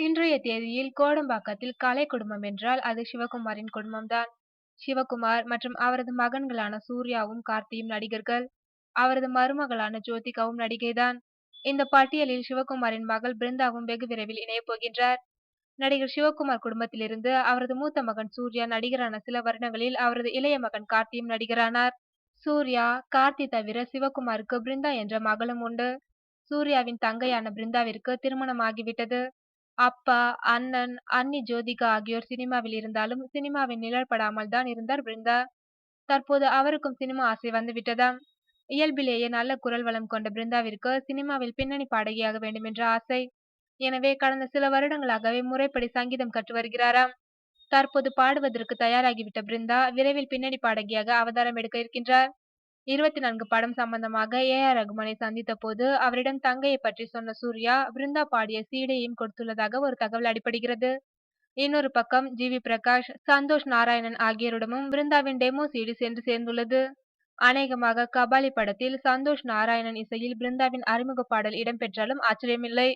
இன்றைய தேதியில் கோடம்பாக்கத்தில் கலை குடும்பம் என்றால் அது சிவகுமாரின் குடும்பம்தான். சிவகுமார் மற்றும் அவரது மகன்களான சூர்யாவும் கார்த்தியும் நடிகர்கள். அவரது மருமகளான ஜோதிகாவும் நடிகைதான். இந்த பட்டியலில் சிவகுமாரின் மகள் பிருந்தாவும் வெகு விரைவில் இணையப் போகின்றார். நடிகர் சிவகுமார் குடும்பத்திலிருந்து அவரது மூத்த மகன் சூர்யா நடிகரான சில வருடங்களில் அவரது இளைய மகன் கார்த்தியும் நடிகரானார். சூர்யா, கார்த்தி தவிர சிவகுமாருக்கு பிருந்தா என்ற மகளும் உண்டு. சூர்யாவின் தங்கையான பிருந்தாவிற்கு திருமணமாகிவிட்டது. அப்பா, அண்ணன், அண்ணி ஜோதிகா ஆகியோர் சினிமாவில் இருந்தாலும் சினிமாவின் நிழல் படாமல் தான் இருந்தார் பிருந்தா. தற்போது அவருக்கும் சினிமா ஆசை வந்துவிட்டதாம். இயல்பிலேயே நல்ல குரல் வளம் கொண்ட பிருந்தாவிற்கு சினிமாவில் பின்னணி பாடகியாக வேண்டும் என்ற ஆசை. எனவே கடந்த சில வருடங்களாகவே முறைப்படி சங்கீதம் கற்று வருகிறாராம். தற்போது பாடுவதற்கு தயாராகிவிட்ட பிருந்தா விரைவில் பின்னணி பாடகியாக அவதாரம் எடுக்க இருக்கின்றார். 24 படம் சம்பந்தமாக ஏ.ஆர். ரகுமானை சந்தித்த போது அவரிடம் தங்கையை பற்றி சொன்ன சூர்யா, பிருந்தா பாடிய சீடியையும் கொடுத்துள்ளதாக ஒரு தகவல் அடிபடுகிறது. இன்னொரு பக்கம் ஜி.வி. பிரகாஷ், சந்தோஷ் நாராயணன் ஆகியோரிடமும் பிருந்தாவின் டெமோ சீடி சென்று சேர்ந்துள்ளது. அநேகமாக கபாலி படத்தில் சந்தோஷ் நாராயணன் இசையில் பிருந்தாவின் அறிமுக பாடல் இடம்பெற்றாலும் ஆச்சரியமில்லை.